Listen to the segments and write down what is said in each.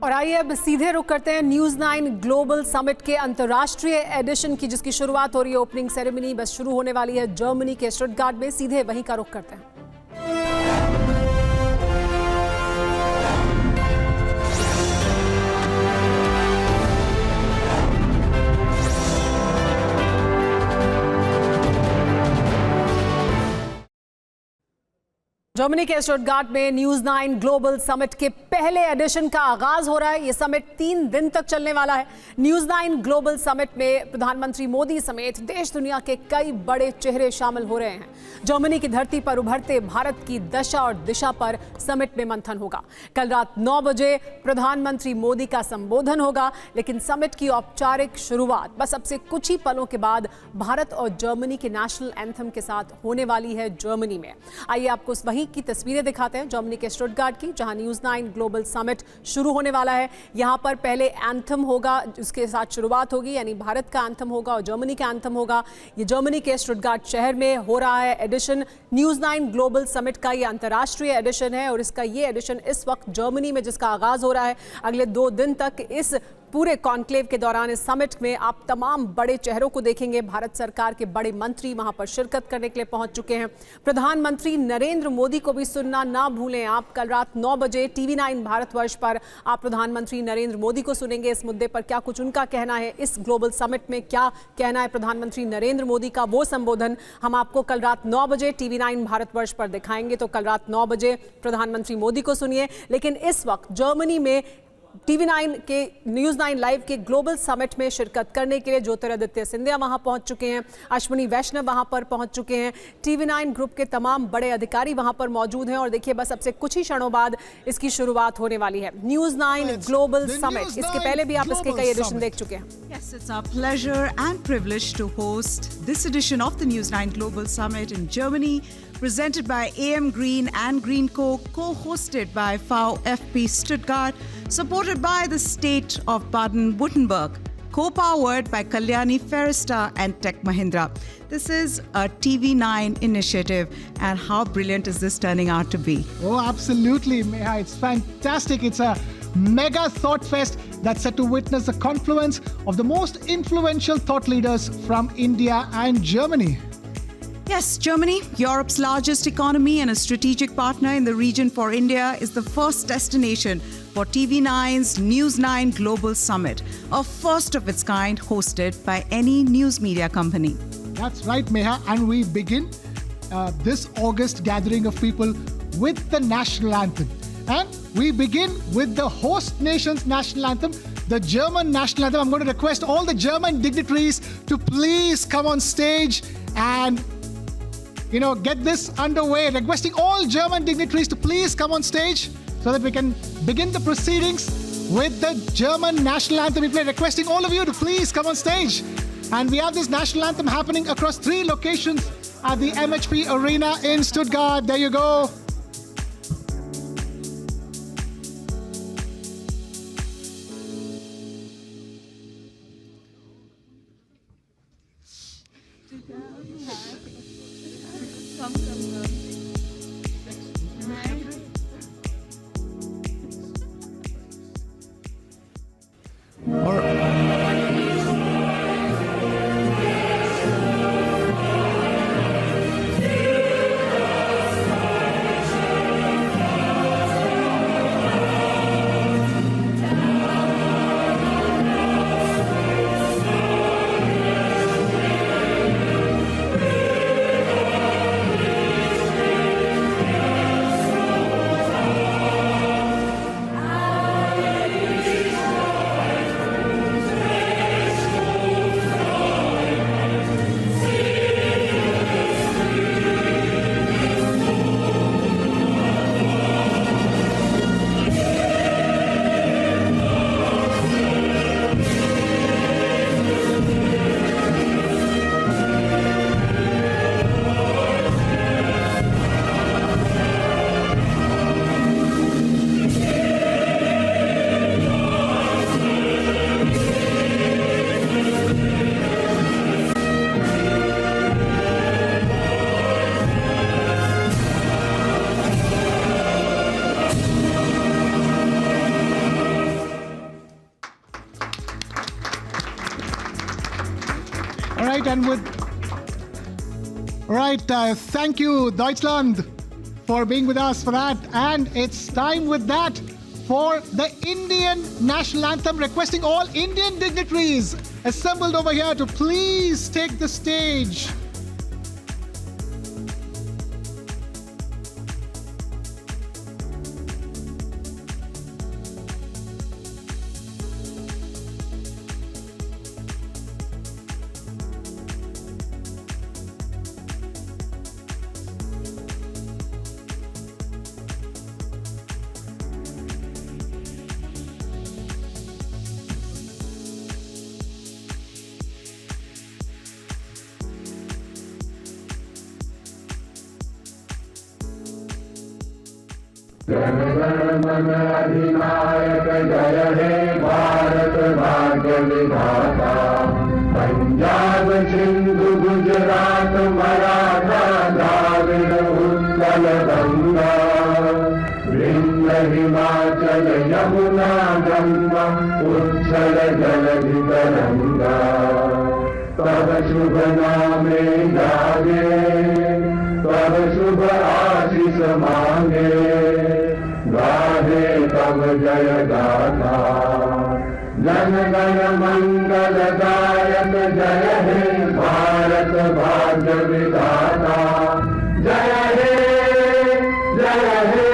और आइए अब सीधे रुक करते हैं न्यूज़9 ग्लोबल समिट के अंतर्राष्ट्रीय एडिशन की, जिसकी शुरुआत हो रही है। ओपनिंग सेरेमनी बस शुरू होने वाली है जर्मनी के स्टुटगार्ट में। सीधे वहीं का रुख करते हैं। जर्मनी के स्टुटगार्ट में न्यूज़9 ग्लोबल समिट के पहले एडिशन का आगाज हो रहा है। ये समिट 3 दिन तक चलने वाला है। न्यूज़9 ग्लोबल समिट में प्रधानमंत्री मोदी समेत देश दुनिया के कई बड़े चेहरे शामिल हो रहे हैं। जर्मनी की धरती पर उभरते भारत की दशा और दिशा पर समिट में मंथन होगा। कल रात 9 बजे प्रधानमंत्री मोदी का संबोधन होगा, लेकिन समिट की औपचारिक शुरुआत बस अब से कुछ ही पलों के बाद भारत और जर्मनी के नेशनल एंथम के साथ होने वाली है जर्मनी में। आइए आपको वहीं की तस्वीरें दिखाते हैं जर्मनी के स्टुटगार्ट की, जहां न्यूज़9 ग्लोबल समिट शुरू होने वाला है। यहां पर पहले एंथम होगा, उसके साथ शुरुआत होगी, यानी भारत का एंथम होगा और जर्मनी का एंथम होगा। ये जर्मनी के स्टुटगार्ट शहर में हो रहा है एडिशन। न्यूज़9 ग्लोबल समिट का ये अंतर्राष्ट्रीय एडिशन है और इसका ये एडिशन इस वक्त जर्मनी में जिसका आगाज हो रहा है। अगले 2 दिन तक इस पूरे कॉन्क्लेव के दौरान इस समिट में आप तमाम बड़े चेहरों को देखेंगे। भारत सरकार के बड़े मंत्री वहां पर शिरकत करने के लिए पहुंच चुके हैं। प्रधानमंत्री नरेंद्र मोदी को भी सुनना ना भूलें आप। कल रात 9 बजे TV9 भारतवर्ष पर आप प्रधानमंत्री नरेंद्र मोदी को सुनेंगे। इस मुद्दे पर क्या कुछ उनका कहना है, इस ग्लोबल समिट में क्या कहना है प्रधानमंत्री नरेंद्र मोदी का, वो संबोधन हम आपको कल रात 9 बजे TV9 भारतवर्ष पर दिखाएंगे। तो कल रात 9 बजे प्रधानमंत्री मोदी को सुनिए। लेकिन इस वक्त जर्मनी में TV9 के न्यूज़9 लाइव के ग्लोबल समिट में शिरकत करने के लिए ज्योतिरादित्य सिंधिया वहां पहुंच चुके हैं, अश्विनी वैष्णव वहां पर पहुंच चुके हैं, TV9 ग्रुप के तमाम बड़े अधिकारी वहां पर मौजूद हैं। और देखिए बस अब से कुछ ही क्षणों बाद इसकी शुरुआत होने वाली है। न्यूज़9 ग्लोबल समिट, इसके पहले भी आप इसके कई एडिशन देख चुके हैं। Yes, it's our pleasure and privilege to host this edition of the News9 Global Summit in Germany, presented by AM Green and Greenco, co-hosted by VfB Stuttgart, supported by the state of Baden-Württemberg, co-powered by Kalyani Ferristar and Tech Mahindra. This is a TV9 initiative, and how brilliant is this turning out to be? Oh, absolutely, Meha. It's fantastic. It's a mega thought fest that's set to witness the confluence of the most influential thought leaders from India and Germany. Yes, Germany, Europe's largest economy and a strategic partner in the region for India, is the first destination for TV9's News9 Global Summit, a first of its kind hosted by any news media company. That's right, Meha. And we begin this August gathering of people with the national anthem. And we begin with the host nation's national anthem, the German national anthem. I'm going to request all the German dignitaries to please come on stage and get this underway. Requesting all German dignitaries to please come on stage so that we can begin the proceedings with the German national anthem. We're requesting all of you to please come on stage. And we have this national anthem happening across 3 locations at the MHP Arena in Stuttgart. There you go. right, and with... Right, thank you, Deutschland, for being with us for that. And it's time with that for the Indian national anthem, requesting all Indian dignitaries assembled over here to please take the stage. Jana Gana मन अधिनायक जय हे भारत भाग्य विधाता पंजाब सिंधु गुजरात मराठा द्राविड़ उत्कल गंगा विंध्य हिमाचल यमुना गंगा उच्छल जलधि तरंगा तब शुभ नामे जागे तब शुभ आशीष मांगे गाहे तब जय गाथा जन गण मंगल दायक जय हे भारत भाग्य विधाता जय हे जय हे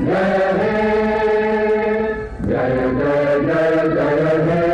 जय हे जय जय जय जय हे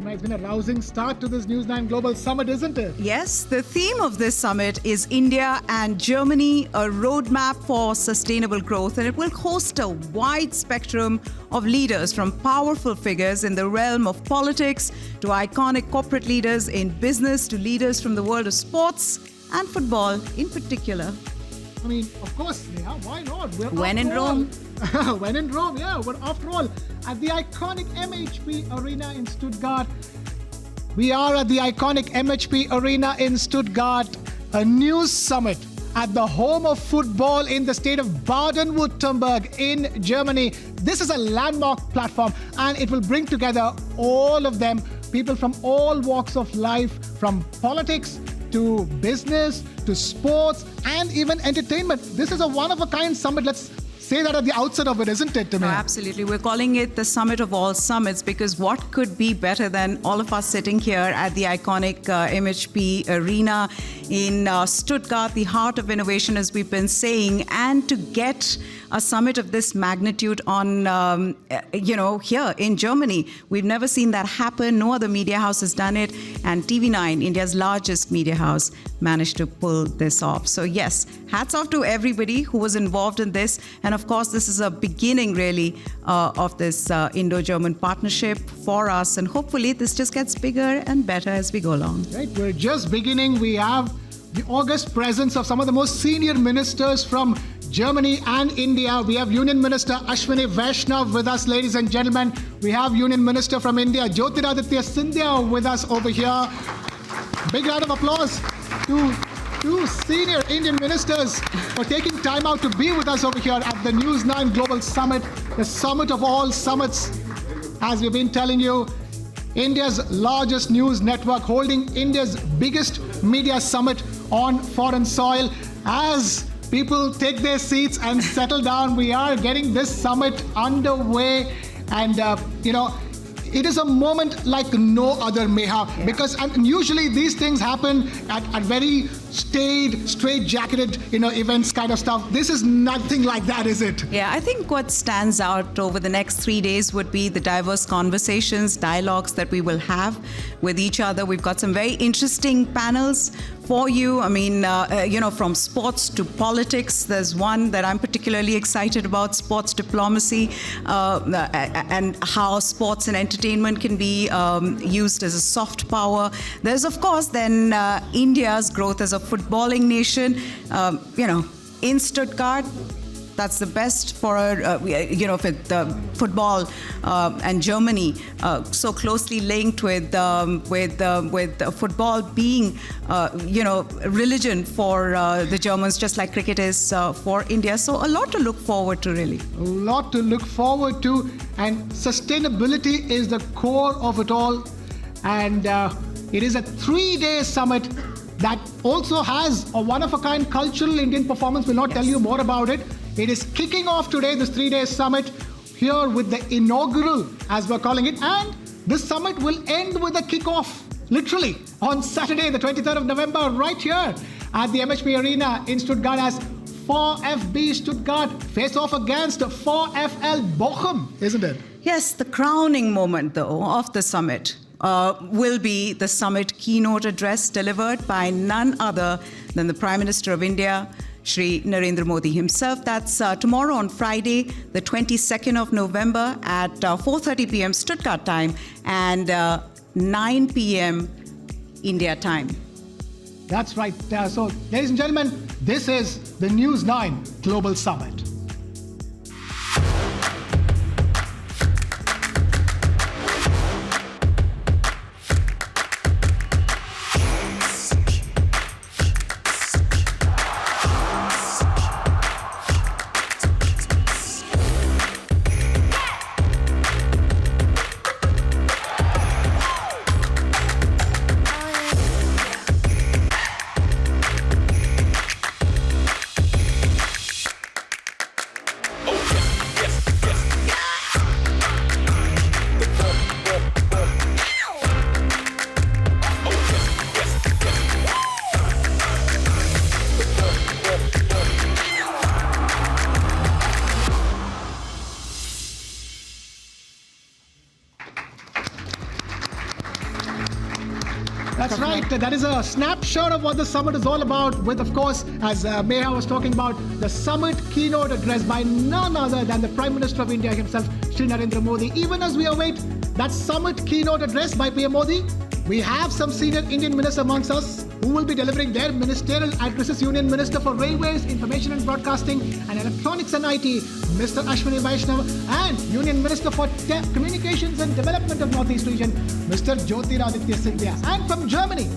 It's been a rousing start to this News9 Global Summit, isn't it? Yes, the theme of this summit is India and Germany, a roadmap for sustainable growth, and it will host a wide spectrum of leaders from powerful figures in the realm of politics to iconic corporate leaders in business to leaders from the world of sports and football in particular. I mean, of course, Neha, why not? When in Rome. When in Rome, yeah. But after all, at the iconic MHP Arena in Stuttgart, we are at the iconic MHP Arena in Stuttgart, a news summit at the home of football in the state of Baden-Württemberg in Germany. This is a landmark platform, and it will bring together all of them, people from all walks of life, from politics to business, to sports, and even entertainment. This is a one-of-a-kind summit. Let's say that at the outset of it, isn't it, Timmy? Absolutely. We're calling it the summit of all summits because what could be better than all of us sitting here at the iconic MHP Arena in Stuttgart, the heart of innovation, as we've been saying, and to get a summit of this magnitude on, here in Germany. We've never seen that happen. No other media house has done it. And TV9, India's largest media house, managed to pull this off. So yes, hats off to everybody who was involved in this. And of course, this is a beginning really of this Indo-German partnership for us. And hopefully this just gets bigger and better as we go along. Right, we're just beginning. We have the august presence of some of the most senior ministers from Germany and India. We have Union Minister Ashwini Vaishnav with us, ladies and gentlemen. We have Union Minister from India, Jyotiraditya Scindia, with us over here. Big round of applause to two senior Indian ministers for taking time out to be with us over here at the News9 Global Summit, the summit of all summits. As we've been telling you, India's largest news network, holding India's biggest media summit on foreign soil. As people take their seats and settle down, we are getting this summit underway. And, it is a moment like no other, Meha, because and usually these things happen at very staid, straight-jacketed, events kind of stuff. This is nothing like that, is it? Yeah, I think what stands out over the next 3 days would be the diverse conversations, dialogues that we will have with each other. We've got some very interesting panels for you. I mean, from sports to politics. There's one that I'm particularly excited about, sports diplomacy, and how sports and entertainment can be used as a soft power. There's, of course, then India's growth as a footballing nation, in Stuttgart. That's the best for with football and Germany so closely linked with football being religion for the Germans, just like cricket is for India. So a lot to look forward to, really. A lot to look forward to, and sustainability is the core of it all. And it is a 3-day summit that also has a one-of-a-kind cultural Indian performance. We'll not tell you more about it. It is kicking off today, this 3-day summit, here with the inaugural, as we're calling it. And this summit will end with a kickoff, literally, on Saturday, the 23rd of November, right here at the MHP Arena in Stuttgart, as 4FB Stuttgart face off against 4FL Bochum, isn't it? Yes, the crowning moment, though, of the summit will be the summit keynote address delivered by none other than the Prime Minister of India, Shri Narendra Modi himself. That's tomorrow on Friday, the 22nd of November at 4:30 p.m. Stuttgart time and 9 p.m. India time. That's right. So, ladies and gentlemen, this is the News9 Global Summit. That's right. That is a snapshot of what the summit is all about, with, of course, as Meha was talking about, the summit keynote address by none other than the Prime Minister of India himself, Shri Narendra Modi. Even as we await that summit keynote address by PM Modi, we have some senior Indian ministers amongst us who will be delivering their ministerial addresses. Union Minister for Railways, Information and Broadcasting and Electronics and IT, Mr. Ashwini Vaishnav, and Union Minister for Communications and Development of Northeast Region, Mr. Jyotiraditya Scindia. And from Germany,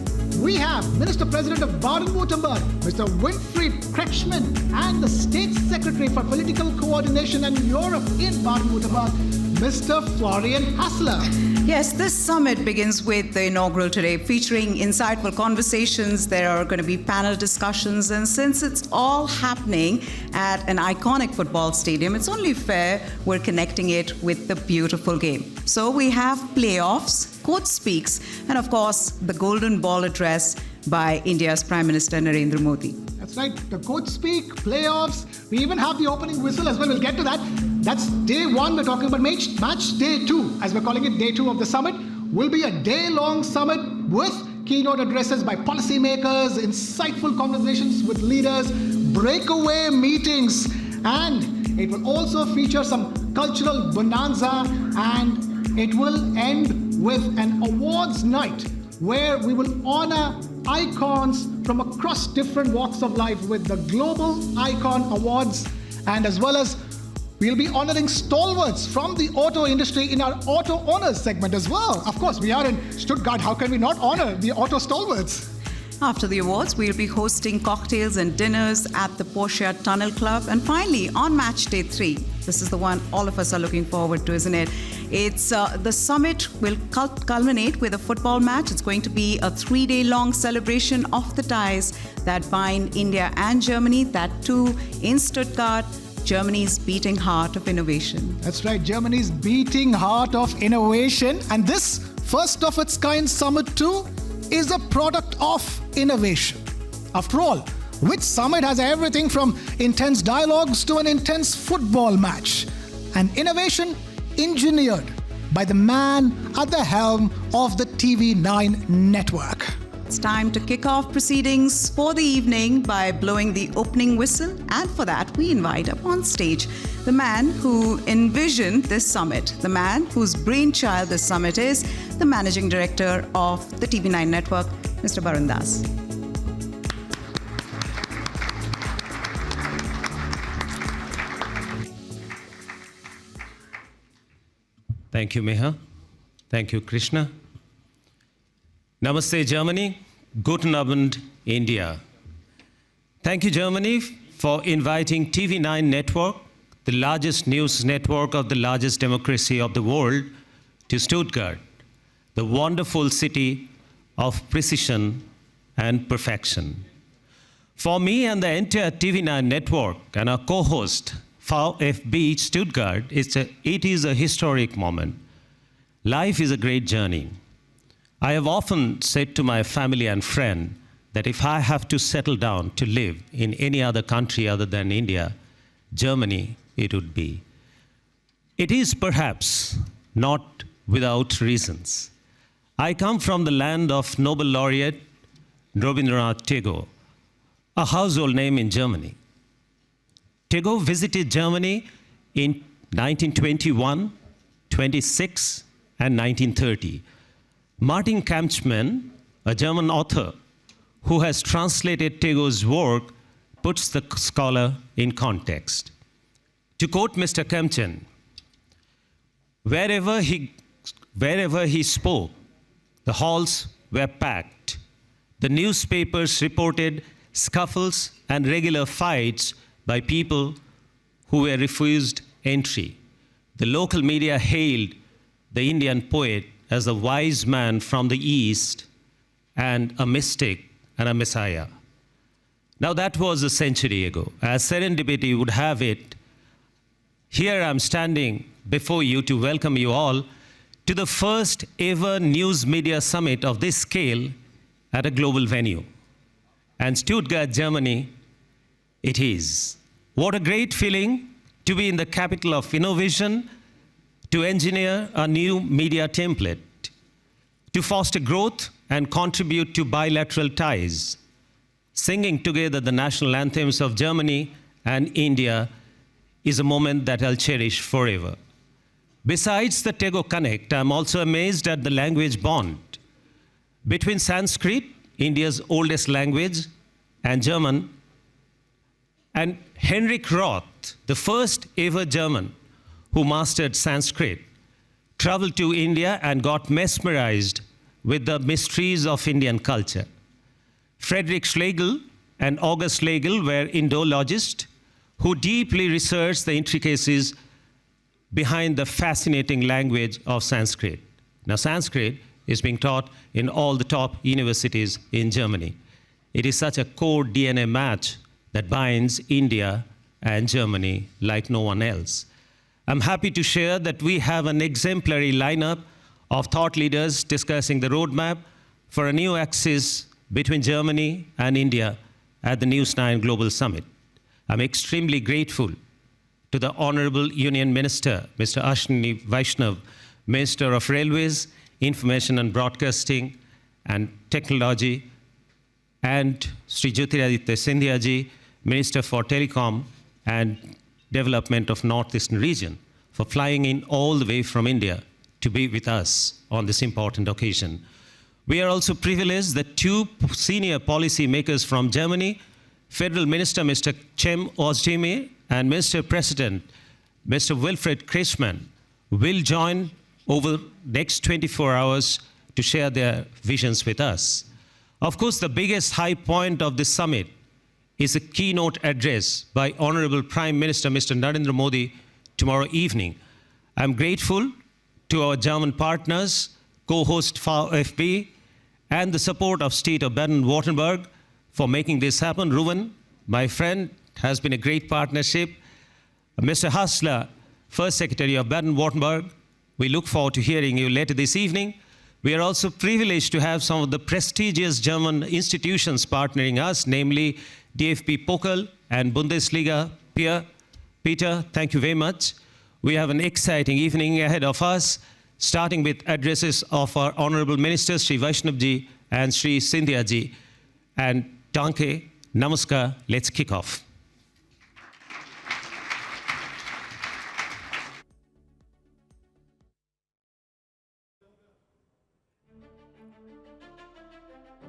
we have Minister President of Baden-Württemberg, Mr. Winfried Kretschmann, and the State Secretary for Political Coordination and Europe in Baden-Württemberg, Mr. Florian Hassler. Yes, this summit begins with the inaugural today, featuring insightful conversations. There are going to be panel discussions, and since it's all happening at an iconic football stadium, it's only fair we're connecting it with the beautiful game. So we have playoffs, coach speaks, and of course, the golden ball address by India's Prime Minister Narendra Modi. That's right, the coach speak, playoffs, we even have the opening whistle as well. We'll get to that. That's day one. We're talking about match day two, as we're calling it, day two of the summit, will be a day-long summit with keynote addresses by policymakers, insightful conversations with leaders, breakaway meetings, and it will also feature some cultural bonanza, and it will end with an awards night where we will honor icons from across different walks of life with the Global Icon Awards, and as well as we'll be honoring stalwarts from the auto industry in our Auto Owners segment as well. Of course, we are in Stuttgart. How can we not honor the auto stalwarts? After the awards, we'll be hosting cocktails and dinners at the Porsche Tunnel Club. And finally, on match day 3, this is the one all of us are looking forward to, isn't it? It's the summit will culminate with a football match. It's going to be a 3-day-long celebration of the ties that bind India and Germany, that too in Stuttgart, Germany's beating heart of innovation. That's right, Germany's beating heart of innovation. And this first of its kind summit too is a product of innovation. After all, which summit has everything from intense dialogues to an intense football match? An innovation engineered by the man at the helm of the TV9 network. It's time to kick off proceedings for the evening by blowing the opening whistle, and for that we invite up on stage the man who envisioned this summit, the man whose brainchild this summit is, the Managing Director of the TV9 network, Mr. Bharatvarsh. Thank you, Meha. Thank you, Krishna. Namaste, Germany. Guten Abend, India. Thank you, Germany, for inviting TV9 Network, the largest news network of the largest democracy of the world, to Stuttgart, the wonderful city of precision and perfection. For me and the entire TV9 network and our co-host, VfB Stuttgart, it is a historic moment. Life is a great journey. I have often said to my family and friends that if I have to settle down to live in any other country other than India, Germany it would be. It is perhaps not without reasons. I come from the land of Nobel laureate Rabindranath Tagore, a household name in Germany. Tagore visited Germany in 1921, 26, and 1930. Martin Kampmann, a German author who has translated Tagore's work, puts the scholar in context. To quote Mr. Kampmann, wherever he spoke, the halls were packed. The newspapers reported scuffles and regular fights by people who were refused entry. The local media hailed the Indian poet as a wise man from the East and a mystic and a messiah. Now that was a century ago. As serendipity would have it, here I'm standing before you to welcome you all to the first ever news media summit of this scale at a global venue. And Stuttgart, Germany, it is. What a great feeling to be in the capital of innovation, to engineer a new media template, to foster growth and contribute to bilateral ties, singing together the national anthems of Germany and India is a moment that I'll cherish forever. Besides the Tagore Connect, I'm also amazed at the language bond between Sanskrit, India's oldest language, and German, and Heinrich Roth, the first ever German who mastered Sanskrit, traveled to India and got mesmerized with the mysteries of Indian culture. Friedrich Schlegel and August Schlegel were Indologists who deeply researched the intricacies behind the fascinating language of Sanskrit. Now, Sanskrit is being taught in all the top universities in Germany. It is such a core DNA match that binds India and Germany like no one else. I'm happy to share that we have an exemplary lineup of thought leaders discussing the roadmap for a new axis between Germany and India at the News9 Global Summit. I'm extremely grateful to the Honorable Union Minister, Mr. Ashwini Vaishnav, Minister of Railways, Information and Broadcasting and Technology, and Sri Jyotiraditya Scindia ji, Minister for Telecom and Development of Northeastern Region, for flying in all the way from India to be with us on this important occasion. We are also privileged that two senior policy makers from Germany, Federal Minister Mr. Cem Özdemir and Mr. President Mr. Wilfried Kretschmann, will join over the next 24 hours to share their visions with us. Of course, the biggest high point of this summit is a keynote address by Honorable Prime Minister Mr. Narendra Modi tomorrow evening. I'm grateful to our German partners, co-host VfB, and the support of State of Baden-Württemberg for making this happen. Ruven, my friend, has been a great partnership. Mr. Hassler, First Secretary of Baden-Württemberg, we look forward to hearing you later this evening. We are also privileged to have some of the prestigious German institutions partnering us, namely DFB Pokal and Bundesliga. Peter, thank you very much. We have an exciting evening ahead of us, starting with addresses of our Honorable Ministers, Sri Vaishnav ji and Sri Scindia ji. And Danke, Namaskar, let's kick off.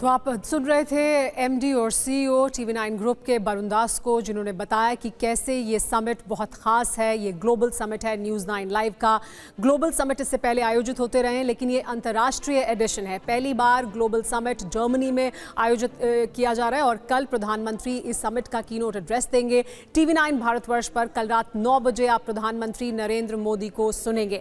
तो आप सुन रहे थे MD और CEO TV9 group के वरुण दास को, जिन्होंने बताया कि कैसे ये समिट बहुत खास है। ये ग्लोबल समिट है न्यूज़9 लाइव का। ग्लोबल समिट इससे पहले आयोजित होते रहे, लेकिन ये अंतर्राष्ट्रीय एडिशन है। पहली बार ग्लोबल समिट जर्मनी में आयोजित किया जा रहा है और कल प्रधानमंत्री इस समिट का कीनोट एड्रेस देंगे। TV9 भारतवर्ष पर कल रात 9 बजे आप प्रधानमंत्री नरेंद्र मोदी को सुनेंगे।